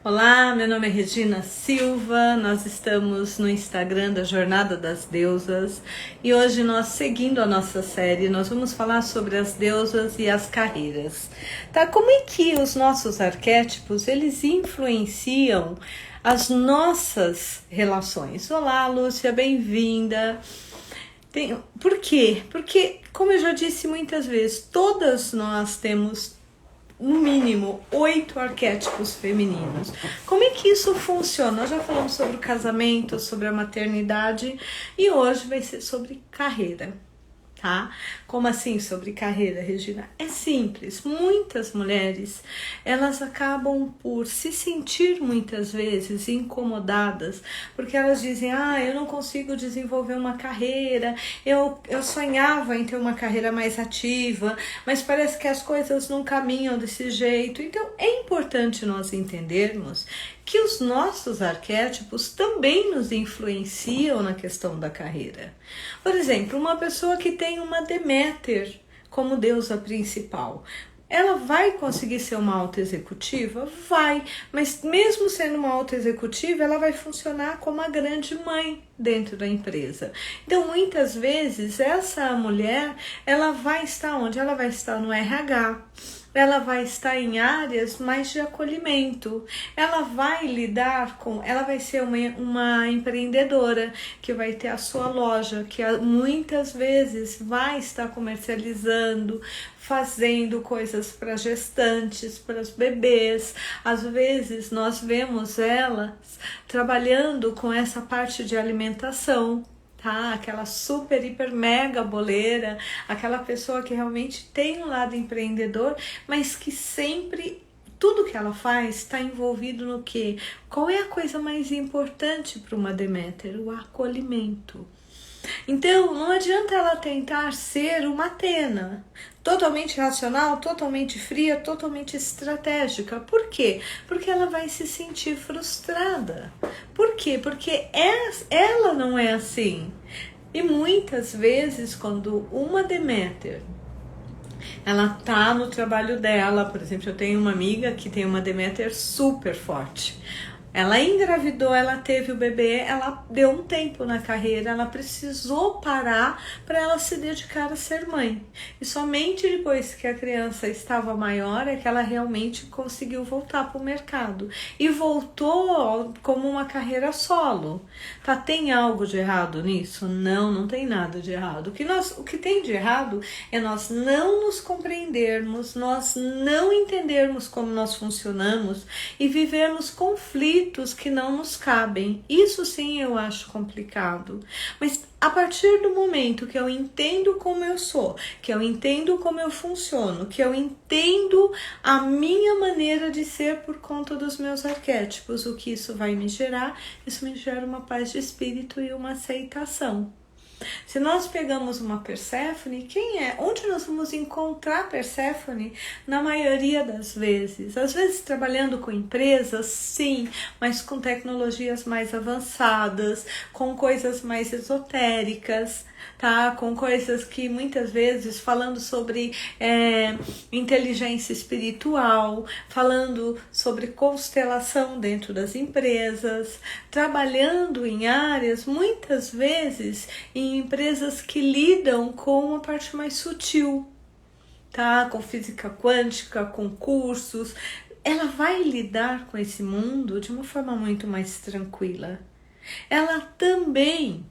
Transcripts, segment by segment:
Olá, meu nome é Regina Silva, nós estamos no Instagram da Jornada das Deusas e hoje nós, seguindo a nossa série, nós vamos falar sobre as deusas e as carreiras. Tá? Como é que os nossos arquétipos, eles influenciam as nossas relações? Olá, Lúcia, bem-vinda. Por quê? Porque, como eu já disse muitas vezes, todas nós temos no mínimo 8 arquétipos femininos. Como é que isso funciona? Nós já falamos sobre o casamento, sobre a maternidade e hoje vai ser sobre carreira, tá? Como assim sobre carreira, Regina? É simples. Muitas mulheres, elas acabam por se sentir muitas vezes incomodadas, porque elas dizem, eu não consigo desenvolver uma carreira, eu sonhava em ter uma carreira mais ativa, mas parece que as coisas não caminham desse jeito. Então é importante nós entendermos que os nossos arquétipos também nos influenciam na questão da carreira. Por exemplo, uma pessoa que tem uma Deméter como deusa principal, ela vai conseguir ser uma alta executiva? Vai, mas mesmo sendo uma alta executiva, ela vai funcionar como a grande mãe dentro da empresa. Então, muitas vezes, essa mulher, ela vai estar onde? Ela vai estar no RH, ela vai estar em áreas mais de acolhimento, ela vai lidar com, ela vai ser uma empreendedora que vai ter a sua loja, que muitas vezes vai estar comercializando, fazendo coisas para gestantes, para os bebês. Às vezes nós vemos elas trabalhando com essa parte de alimentação, tá? Aquela super, hiper, mega boleira, aquela pessoa que realmente tem um lado empreendedor, mas que sempre tudo que ela faz está envolvido no quê? Qual é a coisa mais importante para uma Deméter? O acolhimento. Então, não adianta ela tentar ser uma Atena, totalmente racional, totalmente fria, totalmente estratégica. Por quê? Porque ela vai se sentir frustrada. Por quê? Porque ela não é assim. E muitas vezes, quando uma Deméter, ela tá no trabalho dela, por exemplo, eu tenho uma amiga que tem uma Deméter super forte. Ela engravidou, ela teve o bebê, ela deu um tempo na carreira, ela precisou parar para ela se dedicar a ser mãe. E somente depois que a criança estava maior é que ela realmente conseguiu voltar para o mercado. E voltou como uma carreira solo. Tá? Tem algo de errado nisso? Não, não tem nada de errado. O que tem de errado é nós não nos compreendermos, nós não entendermos como nós funcionamos e vivermos conflitos que não nos cabem. Isso sim eu acho complicado. Mas a partir do momento que eu entendo como eu sou, que eu entendo como eu funciono, que eu entendo a minha maneira de ser por conta dos meus arquétipos, o que isso vai me gerar? Isso me gera uma paz de espírito e uma aceitação. Se nós pegamos uma Perséfone, quem é? Onde nós vamos encontrar Perséfone? Na maioria das vezes. Às vezes trabalhando com empresas, sim, mas com tecnologias mais avançadas, com coisas mais esotéricas, tá? Com coisas que muitas vezes falando sobre inteligência espiritual, falando sobre constelação dentro das empresas, trabalhando em áreas muitas vezes em empresas que lidam com a parte mais sutil, tá? Com física quântica, com cursos. Ela vai lidar com esse mundo de uma forma muito mais tranquila. Ela também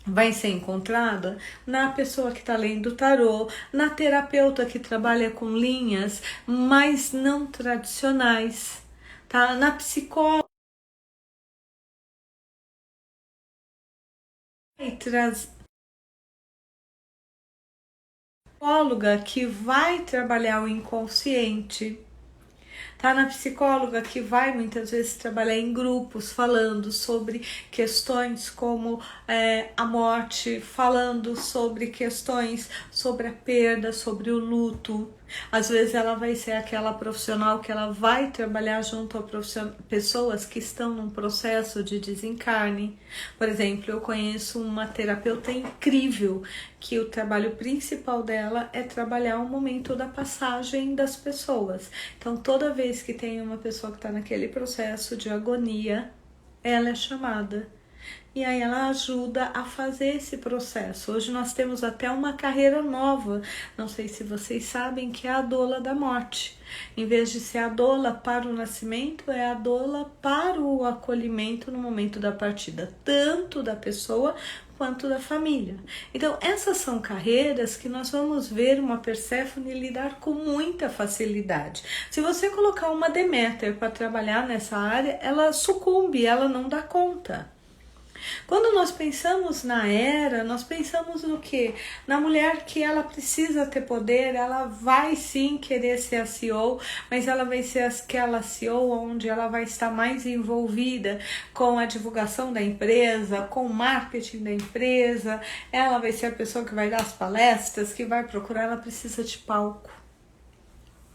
vai ser encontrada na pessoa que está lendo tarô, na terapeuta que trabalha com linhas mais não tradicionais, tá? Na psicóloga que vai trabalhar o inconsciente, tá? Na psicóloga que vai muitas vezes trabalhar em grupos, falando sobre questões como a morte, falando sobre questões sobre a perda, sobre o luto, Às vezes ela vai ser aquela profissional que ela vai trabalhar junto a pessoas que estão num processo de desencarne. Por exemplo, eu conheço uma terapeuta incrível que o trabalho principal dela é trabalhar o momento da passagem das pessoas. Então, toda vez que tem uma pessoa que está naquele processo de agonia, ela é chamada. E aí ela ajuda a fazer esse processo. Hoje nós temos até uma carreira nova, não sei se vocês sabem, que é a doula da morte. Em vez de ser a doula para o nascimento, é a doula para o acolhimento no momento da partida, tanto da pessoa quanto da família. Então essas são carreiras que nós vamos ver uma Perséfone lidar com muita facilidade. Se você colocar uma Deméter para trabalhar nessa área, ela sucumbe, ela não dá conta. Quando nós pensamos na Hera, nós pensamos no quê? Na mulher que ela precisa ter poder, ela vai sim querer ser a CEO, mas ela vai ser aquela CEO onde ela vai estar mais envolvida com a divulgação da empresa, com o marketing da empresa, ela vai ser a pessoa que vai dar as palestras, que vai procurar, ela precisa de palco,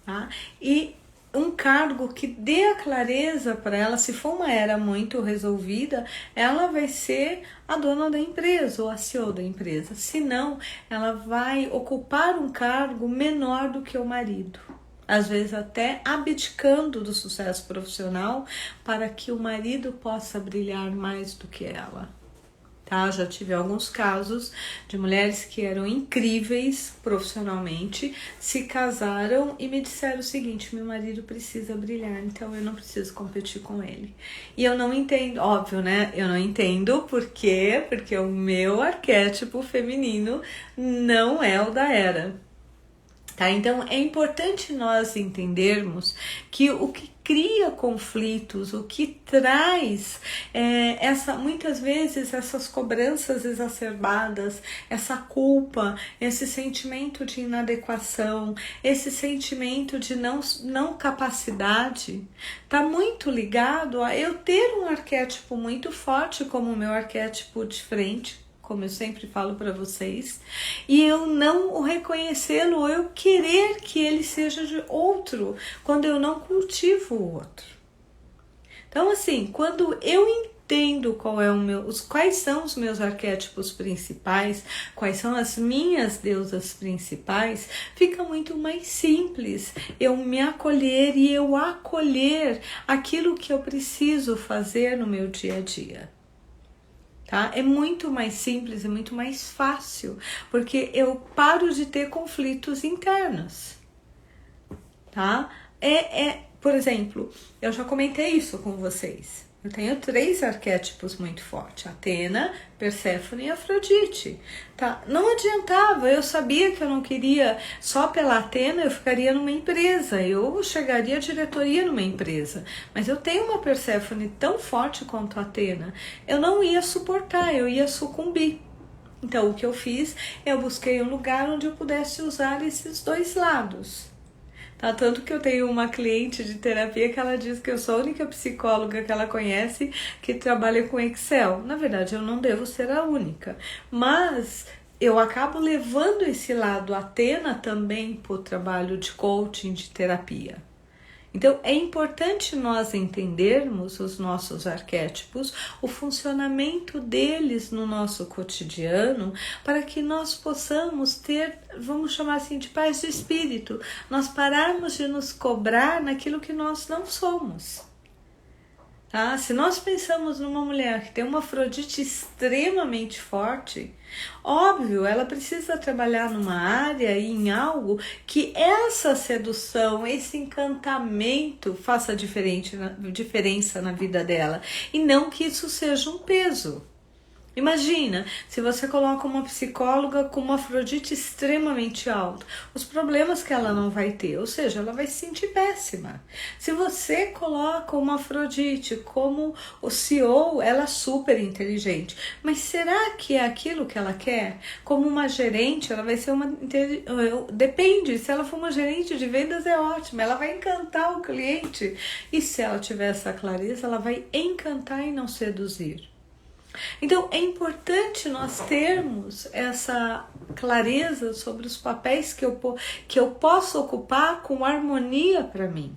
tá? E um cargo que dê a clareza para ela, se for uma era muito resolvida, ela vai ser a dona da empresa ou a CEO da empresa. Se não, ela vai ocupar um cargo menor do que o marido. Às vezes até abdicando do sucesso profissional para que o marido possa brilhar mais do que ela. Tá? Já tive alguns casos de mulheres que eram incríveis profissionalmente, se casaram e me disseram o seguinte: meu marido precisa brilhar, então eu não preciso competir com ele. E eu não entendo, óbvio, né? Eu não entendo por quê, porque o meu arquétipo feminino não é o da Hera. Tá? Então é importante nós entendermos que o que cria conflitos, o que traz muitas vezes essas cobranças exacerbadas, essa culpa, esse sentimento de inadequação, esse sentimento de não capacidade, está muito ligado a eu ter um arquétipo muito forte como o meu arquétipo de frente, como eu sempre falo para vocês, e eu não o reconhecê-lo, ou eu querer que ele seja de outro, quando eu não cultivo o outro. Então, assim, quando eu entendo quais são os meus arquétipos principais, quais são as minhas deusas principais, fica muito mais simples eu me acolher e eu acolher aquilo que eu preciso fazer no meu dia a dia. Tá? É muito mais simples, é muito mais fácil, porque eu paro de ter conflitos internos, tá? Por exemplo, eu já comentei isso com vocês. Eu tenho 3 arquétipos muito fortes: Atena, Perséfone e Afrodite. Tá? Não adiantava, eu sabia que eu não queria, só pela Atena eu ficaria numa empresa, eu chegaria à diretoria numa empresa, mas eu tenho uma Perséfone tão forte quanto a Atena, eu não ia suportar, eu ia sucumbir. Então o que eu fiz, eu busquei um lugar onde eu pudesse usar esses 2 lados. Tá? Tanto que eu tenho uma cliente de terapia que ela diz que eu sou a única psicóloga que ela conhece que trabalha com Excel. Na verdade, eu não devo ser a única, mas eu acabo levando esse lado Atena também para o trabalho de coaching, de terapia. Então, é importante nós entendermos os nossos arquétipos, o funcionamento deles no nosso cotidiano, para que nós possamos ter, vamos chamar assim, de paz de espírito, nós pararmos de nos cobrar naquilo que nós não somos. Tá? Se nós pensamos numa mulher que tem uma Afrodite extremamente forte, óbvio, ela precisa trabalhar numa área e em algo que essa sedução, esse encantamento faça diferença na vida dela, e não que isso seja um peso. Imagina, se você coloca uma psicóloga com uma Afrodite extremamente alta, os problemas que ela não vai ter, ou seja, ela vai se sentir péssima. Se você coloca uma Afrodite como o CEO, ela é super inteligente, mas será que é aquilo que ela quer? Como uma gerente, ela vai ser depende, se ela for uma gerente de vendas é ótimo, ela vai encantar o cliente, e se ela tiver essa clareza, ela vai encantar e não seduzir. Então é importante nós termos essa clareza sobre os papéis que eu posso ocupar com harmonia para mim.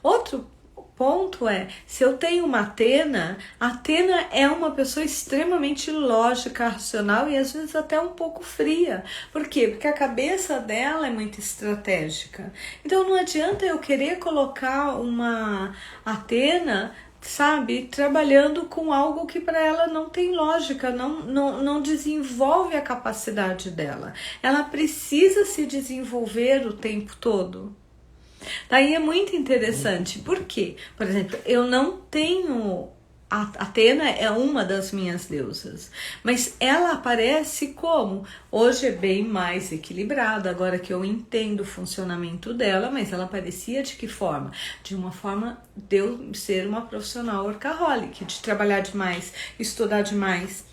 Outro ponto é, se eu tenho uma Atena, a Atena é uma pessoa extremamente lógica, racional e às vezes até um pouco fria. Por quê? Porque a cabeça dela é muito estratégica. Então não adianta eu querer colocar uma Atena, sabe, trabalhando com algo que para ela não tem lógica, não desenvolve a capacidade dela. Ela precisa se desenvolver o tempo todo. Daí é muito interessante, por quê? Por exemplo, eu não tenho... A Atena é uma das minhas deusas, mas ela aparece como? Hoje é bem mais equilibrada, agora que eu entendo o funcionamento dela, mas ela aparecia de que forma? De uma forma de eu ser uma profissional workaholic, de trabalhar demais, estudar demais,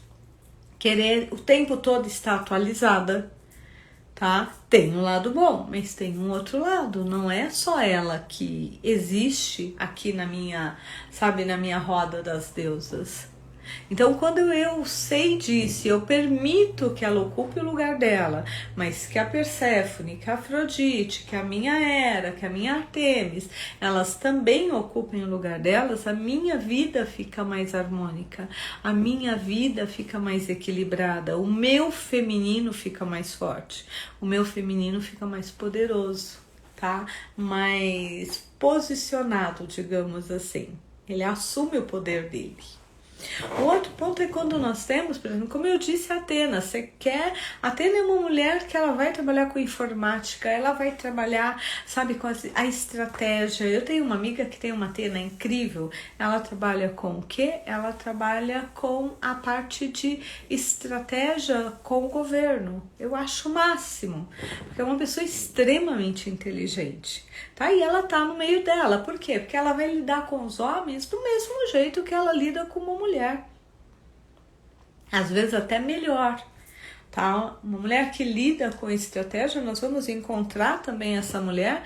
querer o tempo todo estar atualizada. Tá? Tem um lado bom, mas tem um outro lado. Não é só ela que existe aqui na minha, sabe, na minha roda das deusas. Então, quando eu sei disso, eu permito que ela ocupe o lugar dela, mas que a Perséfone, que a Afrodite, que a minha Hera, que a minha Artemis, elas também ocupem o lugar delas, a minha vida fica mais harmônica, a minha vida fica mais equilibrada, o meu feminino fica mais forte, o meu feminino fica mais poderoso, tá? Mais posicionado, digamos assim. Ele assume o poder dele. O outro ponto é quando nós temos, por exemplo, como eu disse, a Atena. Atena é uma mulher que ela vai trabalhar com informática, ela vai trabalhar, sabe, com a estratégia. Eu tenho uma amiga que tem uma Atena incrível, ela trabalha com o quê? Ela trabalha com a parte de estratégia com o governo. Eu acho o máximo, porque é uma pessoa extremamente inteligente, tá? E ela tá no meio dela, por quê? Porque ela vai lidar com os homens do mesmo jeito que ela lida com uma mulher. Às vezes até melhor, tá? Uma mulher que lida com estratégia, nós vamos encontrar também essa mulher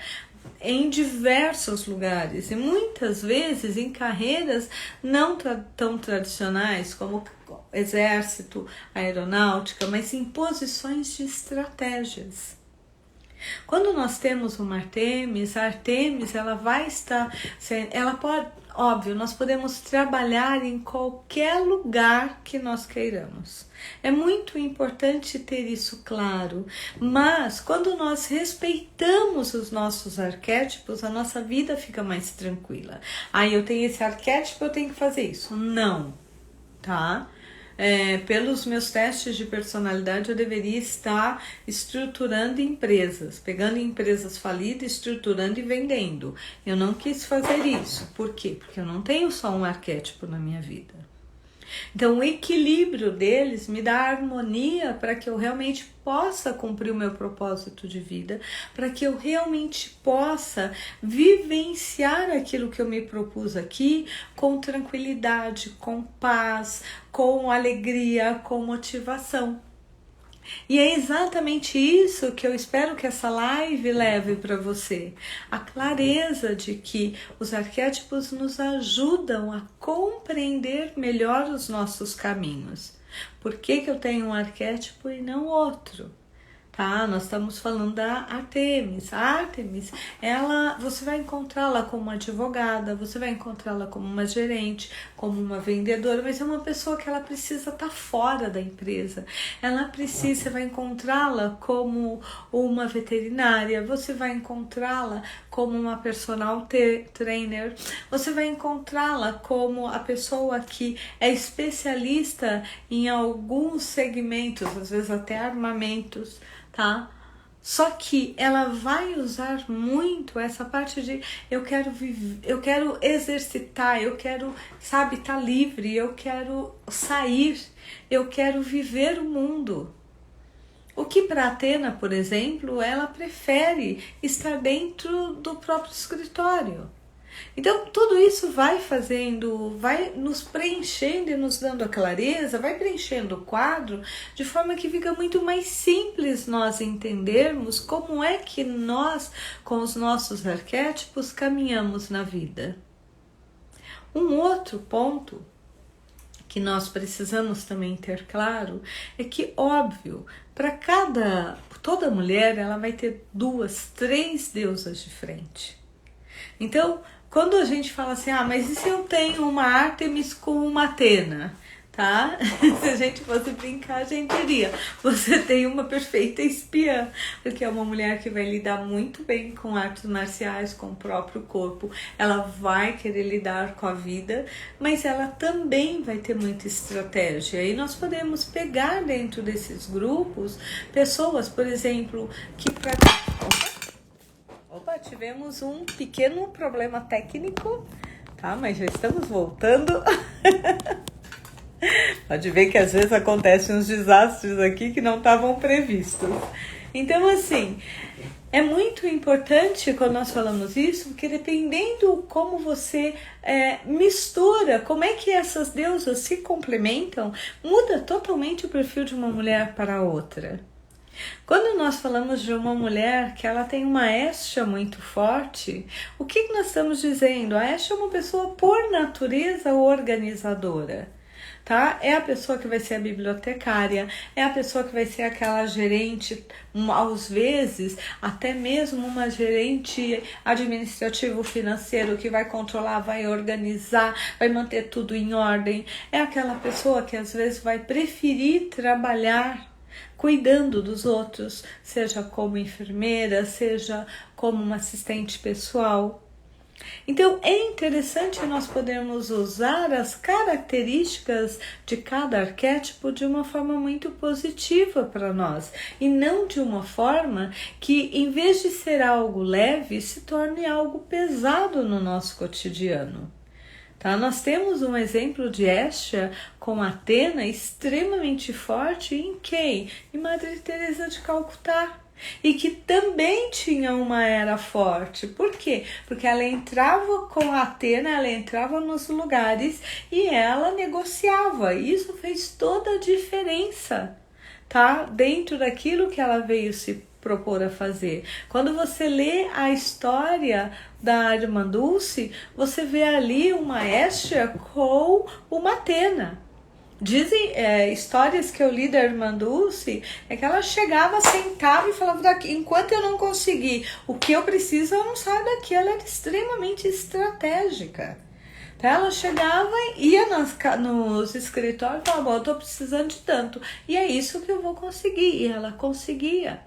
em diversos lugares e muitas vezes em carreiras não tão tradicionais como exército, aeronáutica, mas em posições de estratégias. Quando nós temos uma Artemis, a Artemis ela vai estar, ela pode, óbvio, nós podemos trabalhar em qualquer lugar que nós queiramos. É muito importante ter isso claro, mas quando nós respeitamos os nossos arquétipos, a nossa vida fica mais tranquila. Aí eu tenho esse arquétipo, eu tenho que fazer isso. Não, tá? Pelos meus testes de personalidade, eu deveria estar estruturando empresas, pegando empresas falidas, estruturando e vendendo. Eu não quis fazer isso. Por quê? Porque eu não tenho só um arquétipo na minha vida. Então, o equilíbrio deles me dá harmonia para que eu realmente possa cumprir o meu propósito de vida, para que eu realmente possa vivenciar aquilo que eu me propus aqui com tranquilidade, com paz, com alegria, com motivação. E é exatamente isso que eu espero que essa live leve para você. A clareza de que os arquétipos nos ajudam a compreender melhor os nossos caminhos. Por que eu tenho um arquétipo e não outro? Tá? Nós estamos falando da Artemis. A Artemis, você vai encontrá-la como uma advogada, você vai encontrá-la como uma gerente, como uma vendedora, mas é uma pessoa que ela precisa estar fora da empresa. Você vai encontrá-la como uma veterinária, você vai encontrá-la como uma personal trainer, você vai encontrá-la como a pessoa que é especialista em alguns segmentos, às vezes até armamentos, tá? Só que ela vai usar muito essa parte de eu quero exercitar, eu quero, sabe, estar livre, eu quero sair, eu quero viver o mundo. O que para Atena, por exemplo, ela prefere estar dentro do próprio escritório. Então, tudo isso vai nos preenchendo e nos dando a clareza, vai preenchendo o quadro de forma que fica muito mais simples nós entendermos como é que nós, com os nossos arquétipos, caminhamos na vida. Um outro ponto que nós precisamos também ter claro é que, óbvio, toda mulher ela vai ter 2, 3 deusas de frente. Então, quando a gente fala assim, mas e se eu tenho uma Ártemis com uma Atena? Tá? Se a gente fosse brincar, a gente diria, você tem uma perfeita espiã, porque é uma mulher que vai lidar muito bem com artes marciais, com o próprio corpo, ela vai querer lidar com a vida, mas ela também vai ter muita estratégia, e nós podemos pegar dentro desses grupos, pessoas, por exemplo, que tivemos um pequeno problema técnico, tá? Mas já estamos voltando. Pode ver que às vezes acontecem uns desastres aqui que não estavam previstos. Então, assim, é muito importante quando nós falamos isso, porque dependendo como você mistura, como é que essas deusas se complementam, muda totalmente o perfil de uma mulher para outra. Quando nós falamos de uma mulher que ela tem uma éstia muito forte, o que nós estamos dizendo? A éstia é uma pessoa por natureza organizadora. Tá? É a pessoa que vai ser a bibliotecária, é a pessoa que vai ser aquela gerente, às vezes até mesmo uma gerente administrativo financeiro que vai controlar, vai organizar, vai manter tudo em ordem. É aquela pessoa que às vezes vai preferir trabalhar cuidando dos outros, seja como enfermeira, seja como uma assistente pessoal. Então, é interessante nós podermos usar as características de cada arquétipo de uma forma muito positiva para nós e não de uma forma que, em vez de ser algo leve, se torne algo pesado no nosso cotidiano. Tá? Nós temos um exemplo de éstia com Atena extremamente forte em quem? Em Madre Teresa de Calcutá. E que também tinha uma era forte. Por quê? Porque ela entrava com a Atena, ela entrava nos lugares e ela negociava. Isso fez toda a diferença, tá? Dentro daquilo que ela veio se propor a fazer. Quando você lê a história da Irmã Dulce, você vê ali uma éstia com uma Atena. Dizem histórias que eu li da Irmã Dulce, é que ela chegava, sentava e falava, enquanto eu não conseguir o que eu preciso, eu não saio daqui. Ela era extremamente estratégica. Então ela chegava, ia nos escritórios e falava, eu estou precisando de tanto, e é isso que eu vou conseguir. E ela conseguia.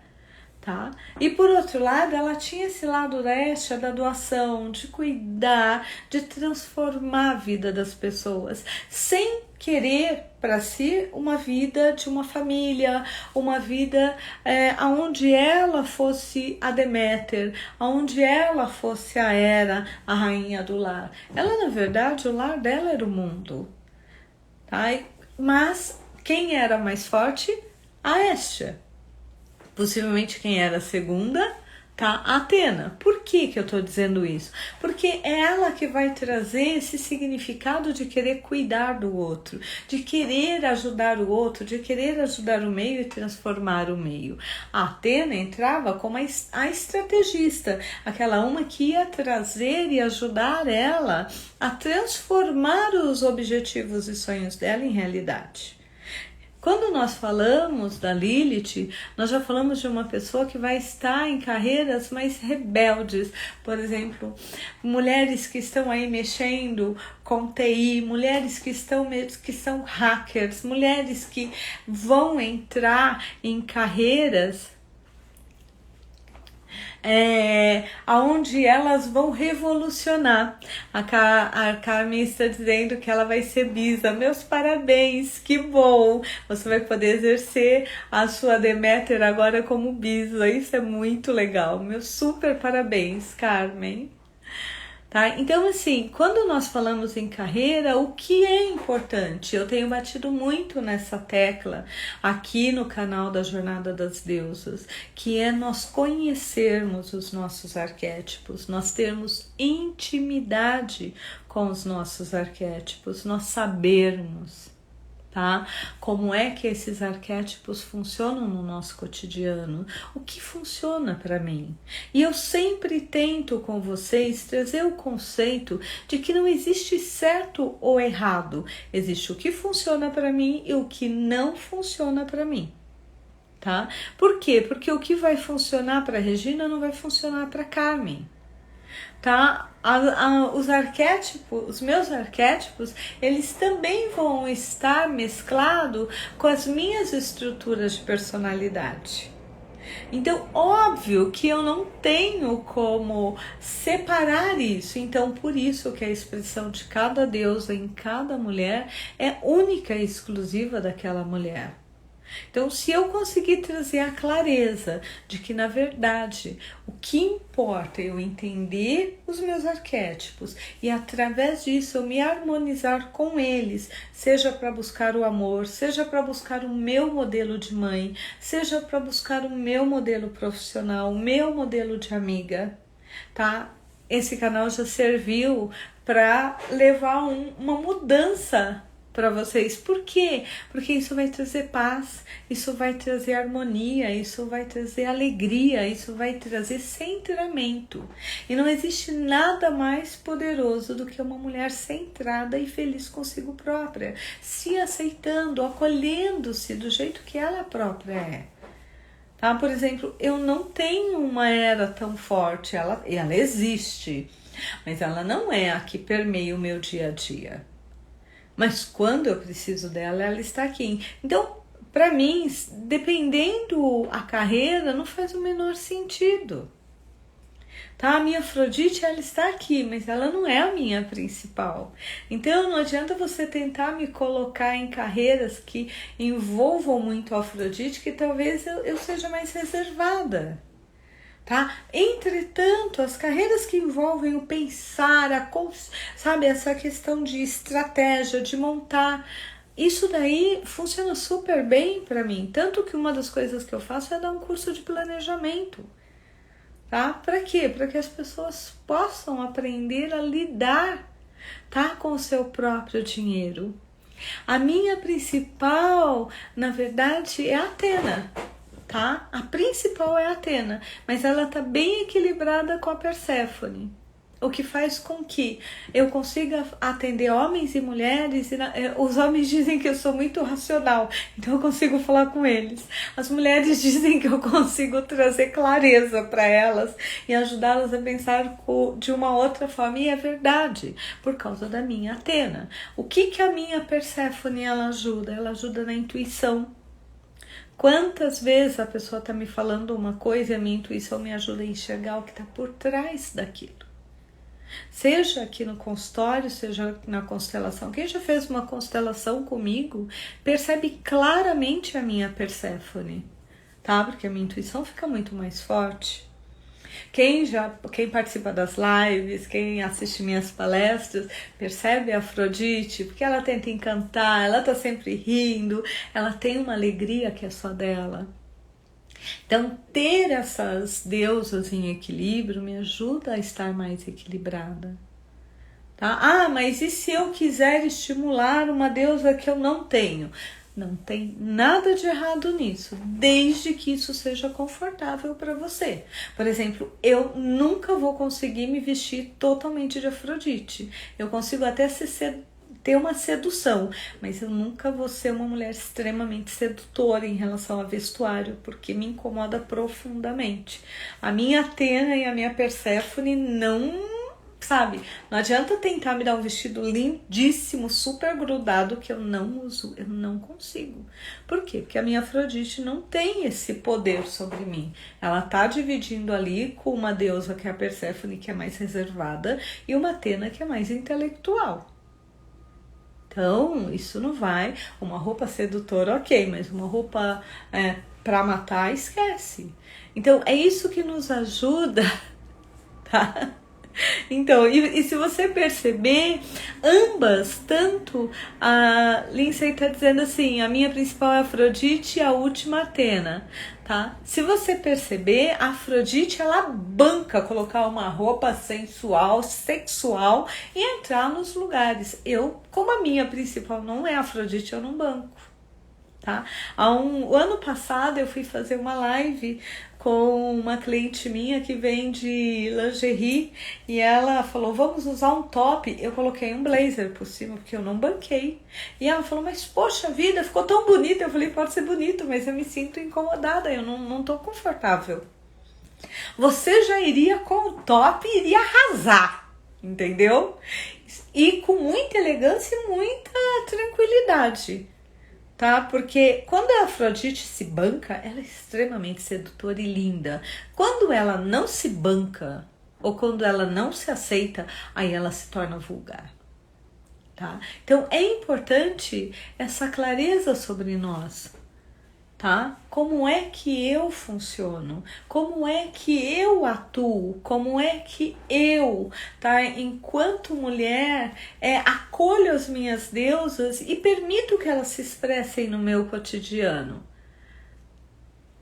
Tá? E por outro lado, ela tinha esse lado da doação, de cuidar, de transformar a vida das pessoas, sem querer para si uma vida de uma família, uma vida onde ela fosse a Deméter, onde ela fosse a Hera, a rainha do lar. Ela, na verdade, o lar dela era o mundo. Tá? Mas quem era mais forte? A Éstia. Possivelmente quem era a segunda, tá? A Atena. Por que eu tô dizendo isso? Porque é ela que vai trazer esse significado de querer cuidar do outro, de querer ajudar o outro, de querer ajudar o meio e transformar o meio. A Atena entrava como a estrategista, aquela uma que ia trazer e ajudar ela a transformar os objetivos e sonhos dela em realidade. Quando nós falamos da Lilith, nós já falamos de uma pessoa que vai estar em carreiras mais rebeldes. Por exemplo, mulheres que estão aí mexendo com TI, mulheres que são hackers, mulheres que vão entrar em carreiras onde elas vão revolucionar. A Carmen está dizendo que ela vai ser bisa. Meus parabéns, que bom! Você vai poder exercer a sua Deméter agora como bisa. Isso é muito legal. Meus super parabéns, Carmen. Tá? Então, assim, quando nós falamos em carreira, o que é importante? Eu tenho batido muito nessa tecla aqui no canal da Jornada das Deusas, que é nós conhecermos os nossos arquétipos, nós termos intimidade com os nossos arquétipos, nós sabermos. tá? Como é que esses arquétipos funcionam no nosso cotidiano? O que funciona para mim? E eu sempre tento com vocês trazer o conceito de que não existe certo ou errado. Existe o que funciona para mim e o que não funciona para mim. Tá? Por quê? Porque o que vai funcionar para Regina não vai funcionar para Carmen. Tá? Os arquétipos, os meus arquétipos, eles também vão estar mesclados com as minhas estruturas de personalidade. Então, óbvio que eu não tenho como separar isso. Então, por isso que a expressão de cada deusa em cada mulher é única e exclusiva daquela mulher. Então, se eu conseguir trazer a clareza de que, na verdade, o que importa é eu entender os meus arquétipos e, através disso, eu me harmonizar com eles, seja para buscar o amor, seja para buscar o meu modelo de mãe, seja para buscar o meu modelo profissional, o meu modelo de amiga, tá? Esse canal já serviu para levar uma mudança para vocês. Por quê? Porque isso vai trazer paz, isso vai trazer harmonia, isso vai trazer alegria, isso vai trazer centramento. E não existe nada mais poderoso do que uma mulher centrada e feliz consigo própria, se aceitando, acolhendo-se do jeito que ela própria é. Tá? Por exemplo, eu não tenho uma era tão forte, ela existe, mas ela não é a que permeia o meu dia a dia. Mas quando eu preciso dela, ela está aqui. Então, para mim, dependendo a carreira, não faz o menor sentido. Tá? A minha Afrodite, ela está aqui, mas ela não é a minha principal. Então, não adianta você tentar me colocar em carreiras que envolvam muito a Afrodite, que talvez eu seja mais reservada. Tá? Entretanto, as carreiras que envolvem o pensar, sabe, essa questão de estratégia, de montar, isso daí funciona super bem para mim. Tanto que uma das coisas que eu faço é dar um curso de planejamento. Tá? Para quê? Para que as pessoas possam aprender a lidar, tá, com o seu próprio dinheiro. A minha principal, na verdade, é a Atena. Tá? A principal é a Atena, mas ela está bem equilibrada com a Perséfone, o que faz com que eu consiga atender homens e mulheres. Os homens dizem que eu sou muito racional, então eu consigo falar com eles. As mulheres dizem que eu consigo trazer clareza para elas e ajudá-las a pensar de uma outra forma, e é verdade, por causa da minha Atena. O que a minha Perséfone ela ajuda? Ela ajuda na intuição. Quantas vezes a pessoa está me falando uma coisa e a minha intuição me ajuda a enxergar o que está por trás daquilo. Seja aqui no consultório, seja na constelação. Quem já fez uma constelação comigo percebe claramente a minha Perséfone, tá? Porque a minha intuição fica muito mais forte. Quem participa das lives, quem assiste minhas palestras, percebe a Afrodite, porque ela tenta encantar, ela tá sempre rindo, ela tem uma alegria que é só dela. Então, ter essas deusas em equilíbrio me ajuda a estar mais equilibrada. Tá? Ah, mas e se eu quiser estimular uma deusa que eu não tenho? Não tem nada de errado nisso, desde que isso seja confortável para você. Por exemplo, eu nunca vou conseguir me vestir totalmente de Afrodite. Eu consigo até ter uma sedução, mas eu nunca vou ser uma mulher extremamente sedutora em relação a vestuário, porque me incomoda profundamente. A minha Atena e a minha Perséfone não... Sabe, não adianta tentar me dar um vestido lindíssimo, super grudado, que eu não uso, eu não consigo. Por quê? Porque a minha Afrodite não tem esse poder sobre mim. Ela tá dividindo ali com uma deusa que é a Perséfone, que é mais reservada, e uma Atena que é mais intelectual. Então, isso não vai. Uma roupa sedutora, ok, mas uma roupa pra matar, esquece. Então, é isso que nos ajuda, tá? Então, e se você perceber, ambas, tanto a Lindsay está dizendo assim, a minha principal é Afrodite e a última Atena, tá? Se você perceber, a Afrodite, ela banca colocar uma roupa sensual, sexual e entrar nos lugares. Eu, como a minha principal não é Afrodite, eu não banco. Tá? O ano passado eu fui fazer uma live com uma cliente minha que vende lingerie e ela falou, vamos usar um top. Eu coloquei um blazer por cima porque eu não banquei. E ela falou, mas poxa vida, ficou tão bonito. Eu falei, pode ser bonito, mas eu me sinto incomodada, eu não tô confortável. Você já iria com o top e iria arrasar, entendeu? E com muita elegância e muita tranquilidade. Tá? Porque quando a Afrodite se banca, ela é extremamente sedutora e linda. Quando ela não se banca, ou quando ela não se aceita, aí ela se torna vulgar. Tá? Então é importante essa clareza sobre nós. Tá? Como é que eu funciono? Como é que eu atuo? Como é que eu, tá? Enquanto mulher, acolho as minhas deusas e permito que elas se expressem no meu cotidiano?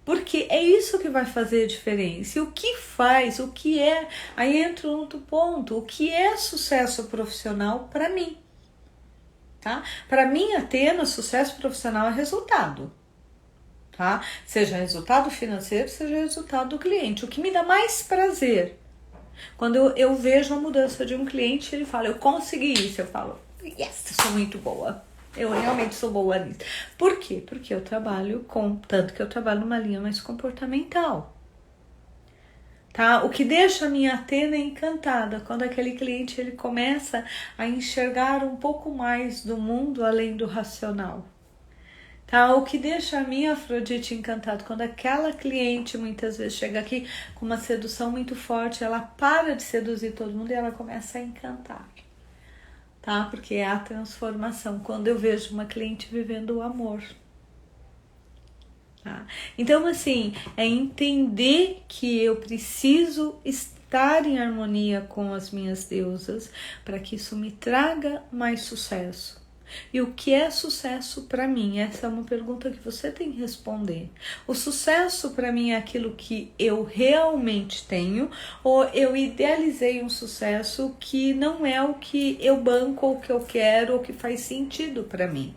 Porque é isso que vai fazer a diferença. E o que faz, o que é... Aí entra um outro ponto. O que é sucesso profissional para mim? Tá? Para mim, Atena, sucesso profissional é resultado. Tá? Seja resultado financeiro, seja resultado do cliente. O que me dá mais prazer, quando eu vejo a mudança de um cliente, ele fala, eu consegui isso, eu falo, yes, eu sou muito boa, eu realmente sou boa nisso. Por quê? Porque eu trabalho tanto que eu trabalho numa linha mais comportamental. Tá? O que deixa a minha Atena encantada, quando aquele cliente ele começa a enxergar um pouco mais do mundo além do racional. Tá? O que deixa a minha Afrodite encantada, quando aquela cliente muitas vezes chega aqui com uma sedução muito forte, ela para de seduzir todo mundo e ela começa a encantar. Tá? Porque é a transformação, quando eu vejo uma cliente vivendo o amor. Tá? Então, assim, é entender que eu preciso estar em harmonia com as minhas deusas para que isso me traga mais sucesso. E o que é sucesso para mim? Essa é uma pergunta que você tem que responder. O sucesso para mim é aquilo que eu realmente tenho, ou eu idealizei um sucesso que não é o que eu banco, ou que eu quero, ou que faz sentido para mim?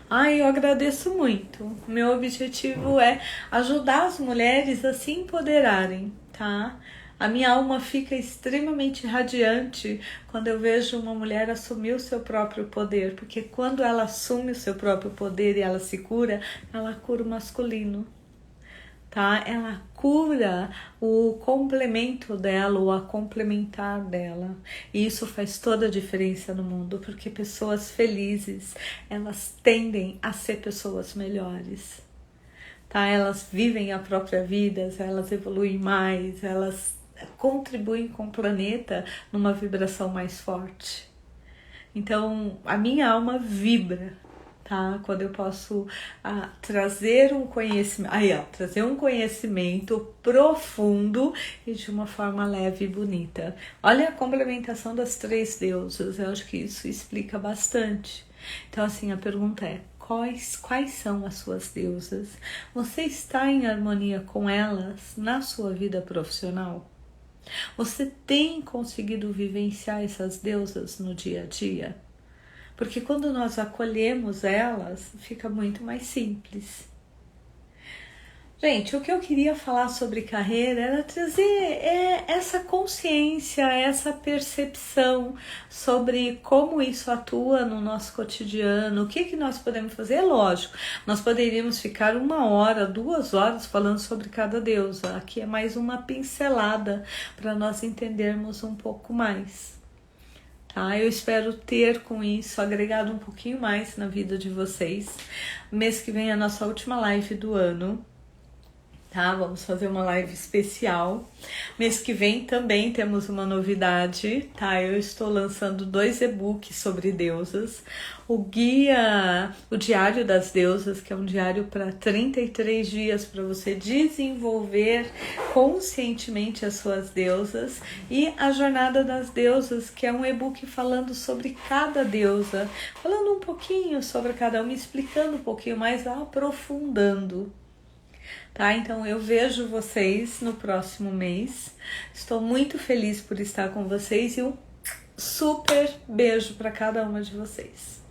Eu agradeço muito. Meu objetivo é ajudar as mulheres a se empoderarem, tá? A minha alma fica extremamente radiante quando eu vejo uma mulher assumir o seu próprio poder, porque quando ela assume o seu próprio poder e ela se cura, ela cura o masculino, tá? Ela cura o complemento dela, ou a complementar dela. E isso faz toda a diferença no mundo, porque pessoas felizes, elas tendem a ser pessoas melhores. Tá? Elas vivem a própria vida, elas evoluem mais, elas contribuem com o planeta numa vibração mais forte. Então, a minha alma vibra, tá? Quando eu posso trazer um conhecimento, trazer um conhecimento profundo e de uma forma leve e bonita. Olha a complementação das 3 deusas, eu acho que isso explica bastante. Então, assim, a pergunta é, quais são as suas deusas? Você está em harmonia com elas na sua vida profissional? Você tem conseguido vivenciar essas deusas no dia a dia? Porque quando nós acolhemos elas, fica muito mais simples. Gente, o que eu queria falar sobre carreira era trazer essa consciência, essa percepção sobre como isso atua no nosso cotidiano, o que nós podemos fazer. É lógico, nós poderíamos ficar 1 hora, 2 horas falando sobre cada deusa. Aqui é mais uma pincelada para nós entendermos um pouco mais. Tá? Eu espero ter com isso agregado um pouquinho mais na vida de vocês. Mês que vem é a nossa última live do ano. tá? Vamos fazer uma live especial. Mês que vem também temos uma novidade, tá? Eu estou lançando 2 e-books sobre deusas. O guia, o Diário das Deusas, que é um diário para 33 dias para você desenvolver conscientemente as suas deusas, e a Jornada das Deusas, que é um e-book falando sobre cada deusa, falando um pouquinho sobre cada uma, explicando um pouquinho mais, aprofundando. Tá? Então eu vejo vocês no próximo mês. Estou muito feliz por estar com vocês e um super beijo para cada uma de vocês.